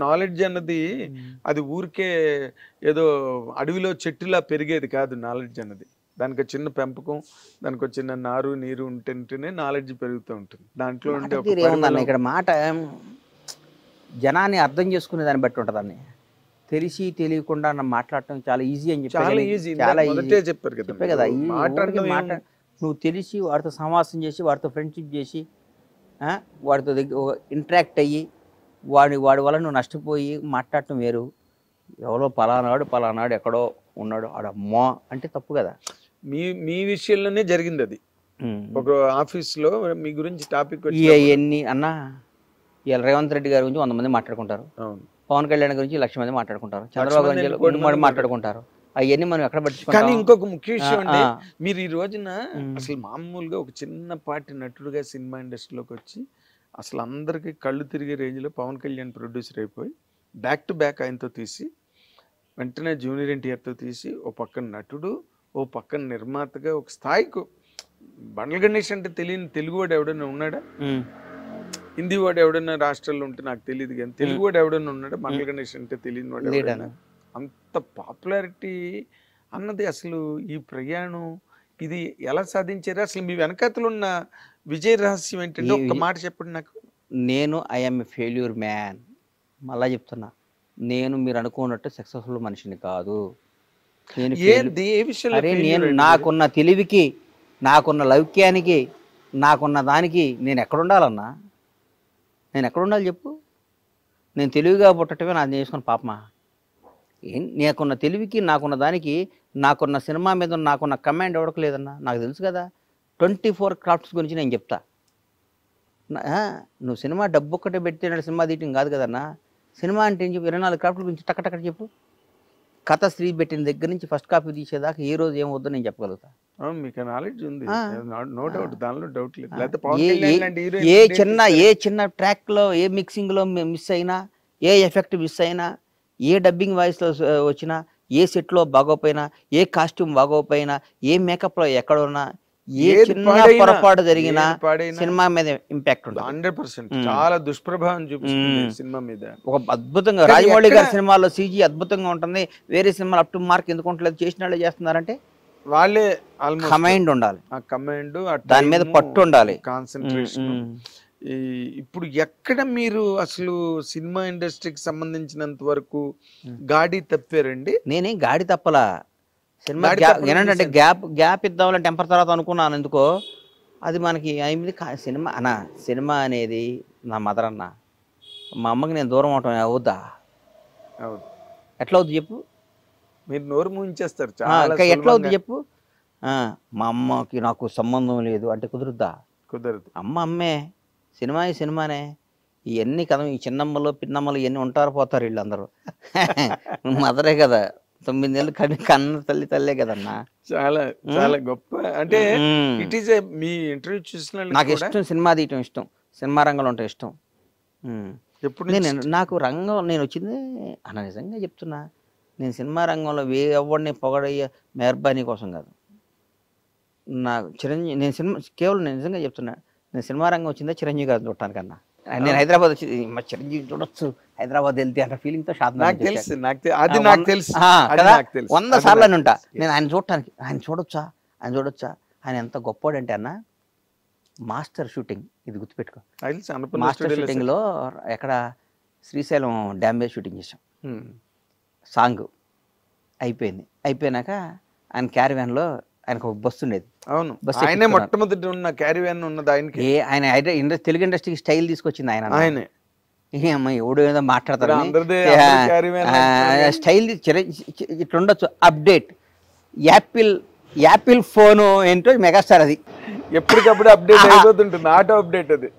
Knowledge అన్నది అది ఊరికే ఏదో అడవిలో చెట్టులా పెరిగేది కాదు. నాలెడ్జ్ అన్నది దానికి చిన్న పెంపకం, దానికి చిన్న నారు నీరు ఉంటేనే నాలెడ్జ్ పెరుగుతూ ఉంటుంది. దాంట్లో ఉండే ఒక ఏముందన్న ఇక్కడ మాట జనాన్ని అర్థం చేసుకునే దాన్ని బట్టి ఉంటుందని. తెలిసి తెలియకుండా మాట్లాడటం చాలా ఈజీ అని చెప్పి చాలా ఈజీ. చాలా మొదటే చెప్పారు కదా, చెప్పే కదా. ఈ మాట నువ్వు తెలిసి వాడితో సమాసం చేసి వాడితో ఫ్రెండ్షిప్ చేసి వాడితో ఇంటరాక్ట్ అయ్యి వాడి వల్ల నువ్వు నష్టపోయి మాట్లాడటం వేరు. ఎవరో పలానాడు ఎక్కడో ఉన్నాడు ఆడమ్మా అంటే తప్పు కదా. మీ విషయంలోనే జరిగింది అది. ఒక ఆఫీస్ లో మీ గురించి టాపిక్ ఎన్ని అన్నా ఇవాళ రేవంత్ రెడ్డి గారి గురించి 100 మంది మాట్లాడుకుంటారు, పవన్ కళ్యాణ్ గురించి 1,00,000 మంది మాట్లాడుకుంటారు, చంద్రబాబు గురించి మాట్లాడుకుంటారు. అవన్నీ మనం ఎక్కడ పట్టించుకుంటాం. కానీ ఇంకొక ముఖ్య విషయం అండి, మీరు ఈ రోజున అసలు మామూలుగా ఒక చిన్నపాటి నటుడుగా సినిమా ఇండస్ట్రీలోకి వచ్చి అసలు అందరికి కళ్ళు తిరిగే రేంజ్ లో పవన్ కళ్యాణ్ ప్రొడ్యూసర్ అయిపోయి బ్యాక్ టు బ్యాక్ ఆయనతో తీసి వెంటనే జూనియర్ ఎన్టీఆర్తో తీసి ఓ పక్కన నటుడు, ఓ పక్కన నిర్మాతగా ఒక స్థాయికి. బండ్ల గణేష్ అంటే తెలియని తెలుగువాడు ఎవడైనా ఉన్నాడా? హిందీ వాడు ఎవడన్నా రాష్ట్రాల్లో ఉంటే నాకు తెలియదు, కానీ తెలుగు వాడు ఎవడన్నా ఉన్నాడా? బండ్ల గణేష్ అంటే తెలియని వాడు ఎవడన్నా? అంత పాపులారిటీ అన్నది అసలు ఈ ప్రయాణం ఇది ఎలా సాధించారు? అసలు మీ వెనకాతలు ఉన్న విజయ రహస్యం ఏంటంటే ఒక్క మాట చెప్పండి నాకు. నేను ఐఎమ్ ఏ ఫెయిల్యూర్ మ్యాన్. మళ్ళా చెప్తున్నా, నేను మీరు అనుకున్నట్టు సక్సెస్ఫుల్ మనిషిని కాదు. నేను నాకున్న తెలివికి, నాకున్న లౌక్యానికి, నాకున్న దానికి నేను ఎక్కడుండాలన్నా? నేను ఎక్కడుండాలి చెప్పు? నేను తెలివిగా పుట్టటమే నాకు చేసుకున్న పాపమా? నాకున్న తెలివికి, నాకున్న దానికి, నాకున్న సినిమా మీద నాకున్న కమాండ్ ఎవరికి లేదన్నా. నాకు తెలుసు కదా. 24 క్రాఫ్ట్స్ గురించి నేను చెప్తా. నువ్వు సినిమా డబ్బు ఒక్కటే పెడితే సినిమా తీయటం కాదు కదన్నా. సినిమా అంటే ఏం చెప్పు? 24 క్రాఫ్ట్ల గురించి టక్కటక్కడ చెప్పు. కథ స్త్రీ పెట్టిన దగ్గర నుంచి ఫస్ట్ కాపీ తీసేదాకా ఏ రోజు ఏం వద్దో నేను చెప్పగలుగుతా. మీకు నాలెడ్జ్ ఉంది, నో డౌట్, దానిలో డౌట్ లేదు. ఏ చిన్న ట్రాక్లో, ఏ మిక్సింగ్లో మిస్ అయినా, ఏ ఎఫెక్ట్ మిస్ అయినా, ఏ డబ్బింగ్ వాయిస్లో వచ్చినా, ఏ సెట్లో బాగోపోయినా, ఏ కాస్ట్యూమ్ బాగోపోయినా, ఏ మేకప్లో ఎక్కడున్నా, ఏ చిన్న పొరపాటు జరిగినా సినిమా మీద ఇంపాక్ట్ ఉంటుంది. 100% చాలా దుష్ప్రభావం చూపిస్తుంది సినిమా మీద. ఒక అద్భుతంగా రాజమౌళి గారి సినిమాలో CG అద్భుతంగా ఉంటుంది, వేరే సినిమాలు అప్ టు మార్క్ ఎందుకు ఉండలేదు? చేసిన వాళ్ళు చేస్తున్నారంటే వాళ్ళే కమాండ్ ఉండాలి, కమాండ్, దాని మీద పట్టు ఉండాలి, కాన్సన్ట్రేషన్. ఇప్పుడు ఎక్కడ మీరు అసలు సినిమా ఇండస్ట్రీకి సంబంధించినంత వరకు గాడి తప్పారండి? నేనేం గాడి తప్పలా. సినిమా ఏంటంటే గ్యాప్ ఇద్దామని టెంపర్ తర్వాత అనుకున్నాను. ఎందుకో అది మనకి అయింది. సినిమా అనేది నా మదర్ అన్న. మా అమ్మకి నేను దూరం అవటం అవుద్దా? ఎట్లా అవుద్ది చెప్పు? మీరు నోరు మూయించేస్తారు. ఎట్లా అవుద్ది చెప్పు? మా అమ్మకి నాకు సంబంధం లేదు అంటే కుదురుద్దా? కుదరదు. అమ్మే, సినిమానే. ఇవన్నీ కదా, ఈ చిన్నమ్మలు పిన్నమ్మలు ఇవన్నీ ఉంటారు పోతారు వీళ్ళందరూ. మదరే కదా, 9 నెలలు కన్న తల్లే కదన్నా. చాలా చాలా గొప్ప. అంటే ఇట్ ఈస్ మీ ఇంటర్వ్యూ చూసిన నాకు ఇష్టం, సినిమా తీయటం ఇష్టం, సినిమా రంగంలో ఉంటే ఇష్టం. ఎప్పుడు నాకు రంగం నేను వచ్చింది అన్న, నిజంగా చెప్తున్నా, నేను సినిమా రంగంలో ఎవరిని పొగడయ్యే మెహర్బానీ కోసం కాదు. నాకు చిరంజీవి, నేను నిజంగా చెప్తున్నా, నేను సినిమా రంగం వచ్చిందా చిరంజీవి గారిని చూడటానికన్నా. నేను హైదరాబాద్ వచ్చి చిరంజీవి చూడొచ్చు, హైదరాబాద్ వెళ్తే అన్న ఫీలింగ్ తో షాద్ 100 సార్లు అని ఉంటా నేను ఆయన చూడటానికి. ఆయన చూడొచ్చా? ఆయన ఎంత గొప్పోడంటే అన్న, మాస్టర్ షూటింగ్, ఇది గుర్తుపెట్టుకో. మాస్టర్ షూటింగ్ లో ఎక్కడ శ్రీశైలం డ్యామ్ మీద షూటింగ్ చేసాం. సాంగ్ అయిపోయినాక ఆయన క్యారివ్యాన్ లో ఆయనకు ఒక బస్సు ఉండేది. అవును, ఆయనే మొట్టమొదటి ఉన్న క్యారివ్యాన్ ఉన్నది ఆయనకి. ఆయన తెలుగు ఇండస్ట్రీకి స్టైల్ తీసుకొచ్చింది ఆయనే. ఎవడు ఏదో మాట్లాడతారు స్టైల్ ఇట్లుండొచ్చు. అప్డేట్ యాపిల్ ఫోన్ ఏంటో మెగాస్టార్, అది ఎప్పటికప్పుడు అప్డేట్ అయిపోతుంటుంది, ఆటో అప్డేట్. అది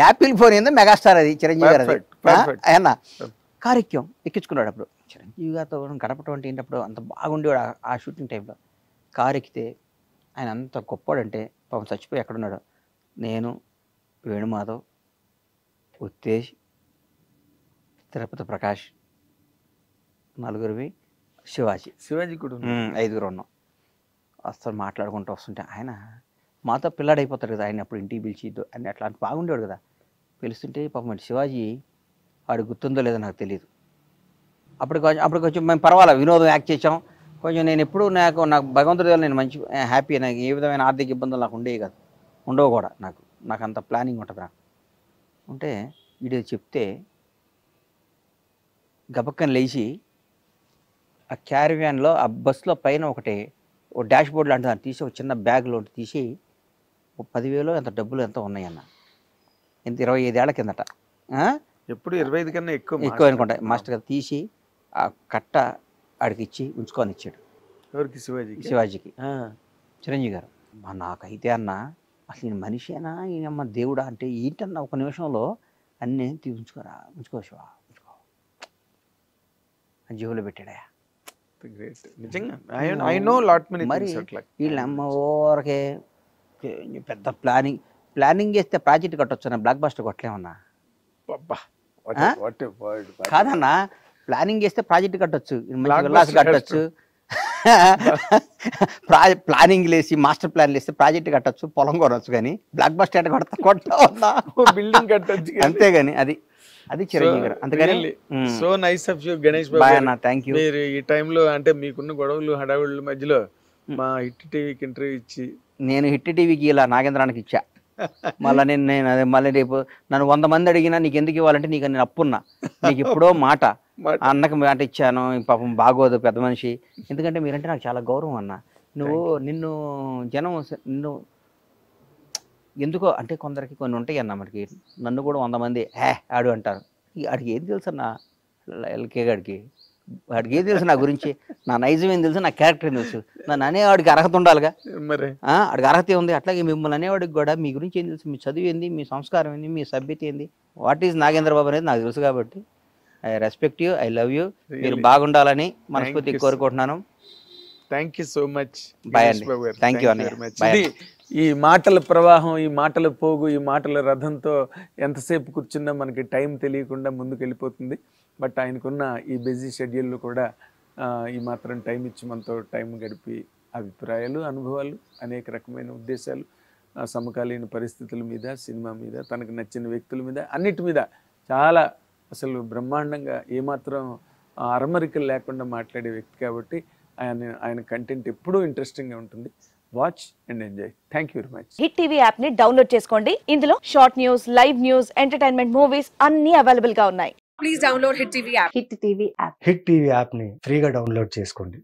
యాపిల్ ఫోన్ ఏందో మెగాస్టార్, అది చిరంజీవి గారు. ఆయన కారెక్యం ఎక్కించుకున్నాడు. అప్పుడు చిరంజీవి గారితో గడపటం అంటే ఏంటప్పుడు అంత బాగుండేవాడు. ఆ షూటింగ్ టైంలో కారు ఎక్కితే ఆయన అంత గొప్పవాడంటే, పాపం చచ్చిపోయి ఎక్కడున్నాడు, నేను, వేణుమాధవ్, ఉత్తేజ్, తిరుపతి ప్రకాష్, నలుగురివి, శివాజీ కూడా 5గురు ఉన్నాం. అసలు మాట్లాడుకుంటూ వస్తుంటే ఆయన మాతో పిల్లాడైపోతాడు కదా. ఆయన అప్పుడు ఇంటికి పిలిచి అని అట్లా బాగుండేవాడు కదా. పిలుస్తుంటే పాపం శివాజీ వాడికి గుర్తుందో లేదో నాకు తెలియదు. అప్పుడు కొంచెం మేము పర్వాలేదు, వినోదం యాక్ట్ చేసాం కొంచెం. నేను ఎప్పుడు నాకు భగవంతుడి వల్ల నేను మంచి హ్యాపీ. నాకు ఏ విధమైన ఆర్థిక ఇబ్బందులు నాకు ఉండేవి కాదు, ఉండవు కూడా. నాకు అంత ప్లానింగ్ ఉంటుంది. నాకు ఉంటే వీడియో చెప్తే గబక్కని లేచి ఆ క్యారివ్యాన్లో ఆ బస్సులో పైన ఓ డాష్ బోర్డ్ లాంటి దాన్ని తీసి ఒక చిన్న బ్యాగ్లో తీసి 10,000 ఎంత డబ్బులు ఎంత ఉన్నాయన్న. ఎంత 25 ఏళ్ల కిందట. ఎప్పుడు 25 కన్నా ఎక్కువ అనుకుంటా. మాస్టర్ గారు తీసి ఆ కట్ట ఆడికి ఇచ్చి ఉంచుకొని ఇచ్చాడు. ఎవరికి? శివాజీకి. చిరంజీవి గారు. నాకైతే అన్న అసలు ఈయన మనిషేనా ఈయనమ్మ దేవుడా అంటే ఏంటన్నా ఒక నిమిషంలో అన్నీ ఉంచుకో శివ ఉంచుకో అని జేబులో పెట్టాడా. మరి వీళ్ళమ్మ ఊరకే పెద్ద ప్లానింగ్ చేస్తే ప్రాజెక్ట్ కట్టొచ్చు అన్న, బ్లాక్ బస్టర్ కొట్టలేమన్నా. కాదన్నా, ప్లానింగ్ చేస్తే ప్రాజెక్ట్ కట్టొచ్చు, కట్టొచ్చు. ప్లానింగ్ లేసి మాస్టర్ ప్లాన్ లేస్తే ప్రాజెక్ట్ కట్టొచ్చు, పొలం కొనొచ్చు. కానీ బ్లాక్ బస్టర్ కొట్టా బిల్డింగ్ కట్టొచ్చు అంతేగాని అది చిరంజీవి గారు. అందుకని so nice of you Ganesh Babu. Thank you. మీరు ఈ టైంలో అంటే మీకున్న గొడవలు హడావుళ్ళ మధ్యలో మా హిట్ టీవీకి ఇంటర్వ్యూ ఇచ్చి, నేను హిట్ టీవీకి ఇలా నాగేంద్రానికి ఇచ్చా. నేను అదే మళ్ళీ రేపు నన్ను 100 మంది అడిగినా నీకు ఎందుకు ఇవ్వాలంటే నీకు నేను అప్పున్నా, నీకు ఎప్పుడో మాట అన్నకు మాట ఇచ్చాను. పాపం బాగోదు పెద్ద మనిషి. ఎందుకంటే మీరంటే నాకు చాలా గౌరవం అన్న. నిన్ను జనం నిన్ను ఎందుకో అంటే కొందరికి కొన్ని ఉంటాయి అన్న. మనకి నన్ను కూడా 100 మంది ఆడు అంటారు. ఆడికి ఏం తెలుసు అన్న, ఎల్కే గాడికి వాడికి ఏం తెలుసు నా గురించి, నా నైజం ఏం తెలుసు, నా క్యారెక్టర్ ఏం తెలుసు. నన్ను అనేవాడికి అర్హత ఉండాలిగా, మరి వాడికి అర్హత ఉంది. అట్లాగే మిమ్మల్ని అనేవాడికి కూడా మీ గురించి ఏం తెలుసు, మీ చదువు ఏంది, మీ సంస్కారం ఏంది, మీ సభ్యత ఏంది, వాట్ ఈజ్ నాగేంద్ర బాబు అనేది నాకు తెలుసు. కాబట్టి I respect you, I love you. మీరు బాగుండాలని మనస్ఫూర్తిగా కోరుకుంటున్నాను. Thank you so much. Bye అండి. థ్యాంక్ యూ అన్నయ్య. ఈ మాటల ప్రవాహం, ఈ మాటల పోగు, ఈ మాటల రథంతో ఎంతసేపు కూర్చున్నా మనకి టైం తెలియకుండా ముందుకు వెళ్ళిపోతుంది. బట్ ఆయనకున్న ఈ బిజీ షెడ్యూల్లో కూడా ఈ మాత్రం టైం ఇచ్చి మనతో టైం గడిపి అభిప్రాయాలు, అనుభవాలు, అనేక రకమైన ఉద్దేశాలు, సమకాలీన పరిస్థితుల మీద, సినిమా మీద, తనకు నచ్చిన వ్యక్తుల మీద, అన్నిటి మీద చాలా అసలు బ్రహ్మాండంగా ఏమాత్రం అరమరికలు లేకుండా మాట్లాడే వ్యక్తి. కాబట్టి ఆయన కంటెంట్ ఎప్పుడూ ఇంట్రెస్టింగ్గా ఉంటుంది. Watch and enjoy. Thank you very much. Hit TV app ని డౌన్లోడ్ చేసుకోండి. ఇందులో short news, live news, entertainment movies అన్ని అవైలబుల్ గా ఉన్నాయి. Please download hit TV app. Hit TV app ని ఫ్రీగా డౌన్లోడ్ చేసుకోండి.